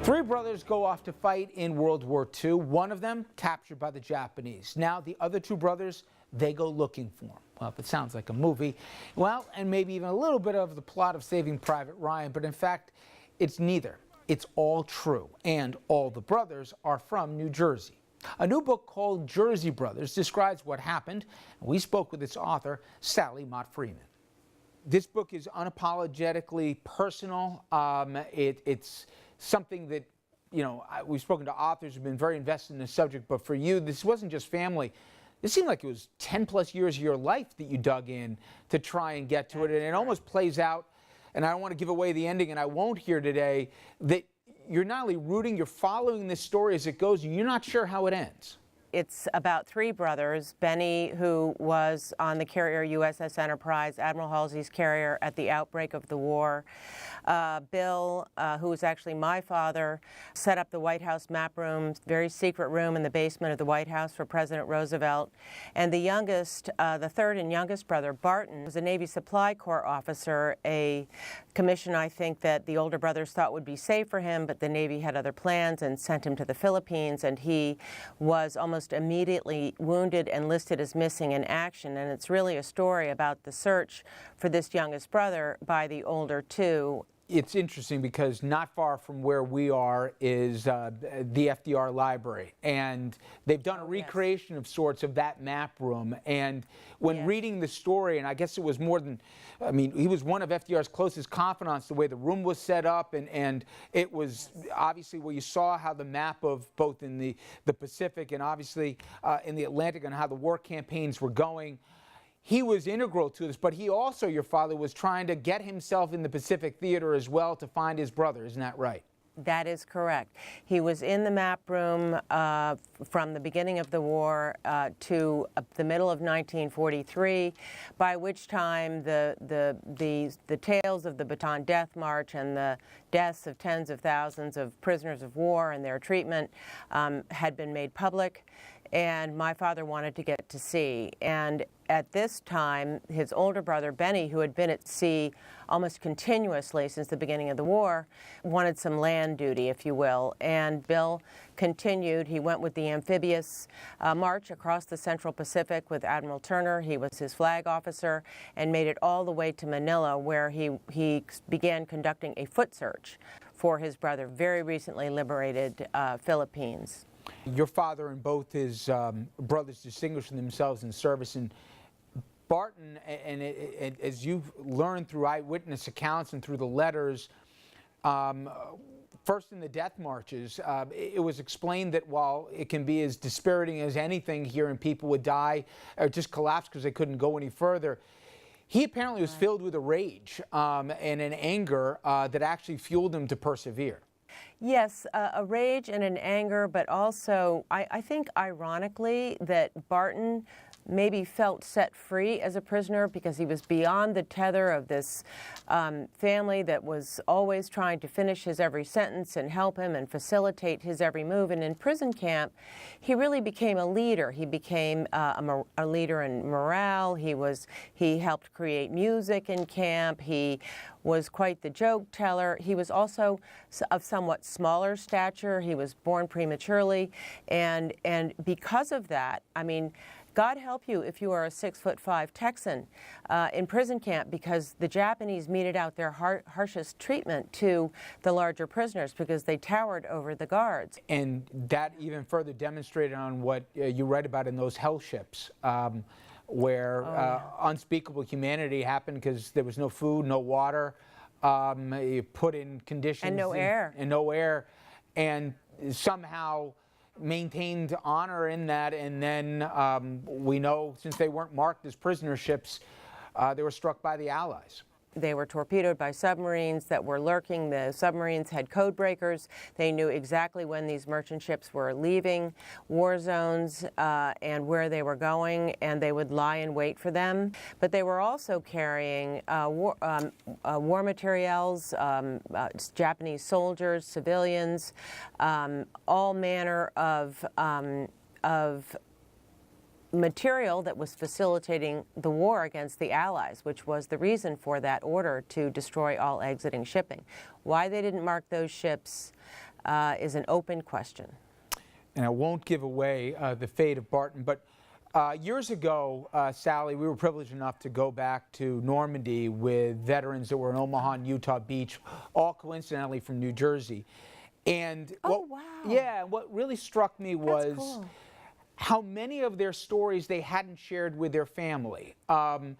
Three brothers go off to fight in World War II. One of them captured by the Japanese. Now the other two brothers, they go looking for him. Well, if it sounds like a movie, well, and maybe even a little bit of the plot of Saving Private Ryan, but in fact, it's neither. It's all true, and all the brothers are from New Jersey. A new book called Jersey Brothers describes what happened, and we spoke with its author, Sally Mott Freeman. This book is unapologetically personal. It's something that, you know, we've spoken to authors who've been very invested in the subject, but for you, this wasn't just family. It seemed like it was 10 plus years of your life that you dug in to try and get to it, and it almost plays out, and I don't want to give away the ending, and I won't here today, that you're not only rooting, you're following this story as it goes, and you're not sure how it ends. It's about three brothers. Benny, who was on the carrier USS Enterprise, Admiral Halsey's carrier at the outbreak of the war. Bill, who was actually my father, set up the White House map room, very secret room in the basement of the White House for President Roosevelt. And the youngest, the third and youngest brother, Barton, was a Navy Supply Corps officer, a commission I think that the older brothers thought would be safe for him, but the Navy had other plans and sent him to the Philippines, and he was almost immediately wounded and listed as missing in action. And it's really a story about the search for this youngest brother by the older two. It's interesting because not far from where we are is the FDR Library, and they've done a recreation of sorts of that map room. And when reading the story, and I guess it was more than, I mean, he was one of FDR's closest confidants, the way the room was set up, and it was obviously where you saw how the map of both in the Pacific and obviously in the Atlantic and how the war campaigns were going. He was integral to this, but he also, your father, was trying to get himself in the Pacific Theater as well to find his brother. Isn't that right? That is correct. He was in the map room from the beginning of the war to the middle of 1943, by which time the tales of the Bataan Death March and the deaths of tens of thousands of prisoners of war and their treatment had been made public, and my father wanted to get to sea. And at this time, his older brother, Benny, who had been at sea almost continuously since the beginning of the war, wanted some land duty, if you will. And Bill continued. He went with the amphibious march across the Central Pacific with Admiral Turner. He was his flag officer, and made it all the way to Manila, where he began conducting a foot search for his brother, very recently liberated Philippines. Your father and both his brothers distinguished themselves in service. And Barton, and as you've learned through eyewitness accounts and through the letters, first in the death marches, it was explained that while it can be as dispiriting as anything here and people would die or just collapse because they couldn't go any further, he apparently was filled with a rage and an anger that actually fueled him to persevere. Yes, a rage and an anger, but also I think ironically that Barton maybe felt set free as a prisoner because he was beyond the tether of this family that was always trying to finish his every sentence and help him and facilitate his every move. And in prison camp, he really became a leader. He became a leader in morale. He helped create music in camp. He was quite the joke teller. He was also of somewhat smaller stature. He was born prematurely, and because of that, I mean, God help you if you are a 6'5" Texan in prison camp, because the Japanese meted out their harshest treatment to the larger prisoners because they towered over the guards. And that even further demonstrated on what you write about in those hell ships, where unspeakable humanity happened because there was no food, no water, you put in conditions. And no air. And no air. And somehow maintained honor in that, and then we know since they weren't marked as prisoner ships, they were struck by the Allies. They were torpedoed by submarines that were lurking. The submarines had code breakers. They knew exactly when these merchant ships were leaving war zones and where they were going, and they would lie in wait for them. But they were also carrying war materials, Japanese soldiers, civilians, all manner of material that was facilitating the war against the Allies, which was the reason for that order to destroy all exiting shipping. Why they didn't mark those ships is an open question. And I won't give away the fate of Barton, but years ago, Sally, we were privileged enough to go back to Normandy with veterans that were in Omaha and Utah Beach, all coincidentally from New Jersey. And Oh, wow. Yeah, what really struck me was cool. how many of their stories they hadn't shared with their family. And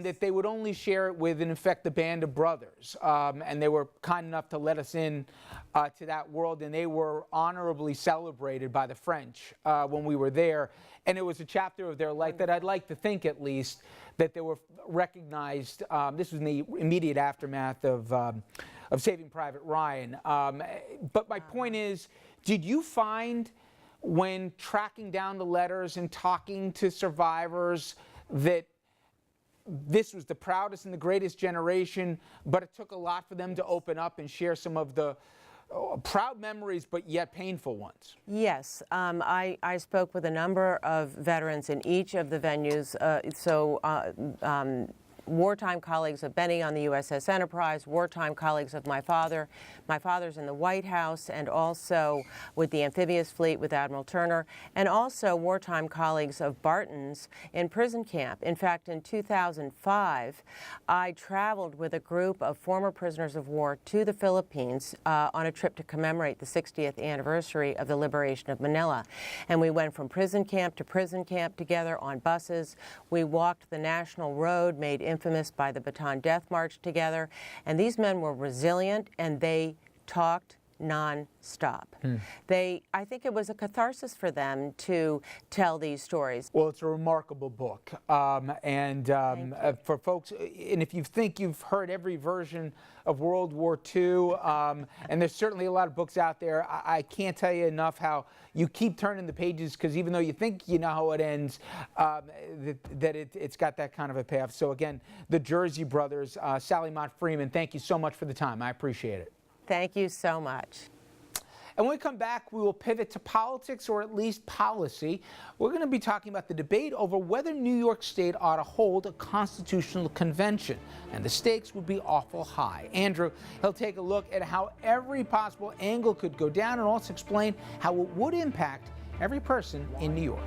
that they would only share it with, in effect, the band of brothers. And they were kind enough to let us in to that world, and they were honorably celebrated by the French when we were there. And it was a chapter of their life that I'd like to think, at least, that they were recognized. This was in the immediate aftermath of Saving Private Ryan. But my point is, did you find when tracking down the letters and talking to survivors that this was the proudest and the greatest generation, but it took a lot for them to open up and share some of the proud memories, but yet painful ones? Yes, I spoke with a number of veterans in each of the venues. Wartime colleagues of Benny on the USS Enterprise, wartime colleagues of my father. My father's in the White House, and also with the amphibious fleet with Admiral Turner, and also wartime colleagues of Barton's in prison camp. In fact, in 2005, I traveled with a group of former prisoners of war to the Philippines on a trip to commemorate the 60th anniversary of the liberation of Manila. And we went from prison camp to prison camp together on buses. We walked the National Road, made infamous by the Bataan Death March together, and these men were resilient, and they talked non-stop. I think it was a catharsis for them to tell these stories. Well, it's a remarkable book, for folks, and if you think you've heard every version of World War II, and there's certainly a lot of books out there, I can't tell you enough how you keep turning the pages, because even though you think you know how it ends, it's got that kind of a payoff. So again, the Jersey Brothers, Sally Mott Freeman, thank you so much for the time. I appreciate it. Thank you so much. And when we come back, we will pivot to politics, or at least policy. We're going to be talking about the debate over whether New York State ought to hold a constitutional convention. And the stakes would be awful high. Andrew, he'll take a look at how every possible angle could go down, and also explain how it would impact every person in New York.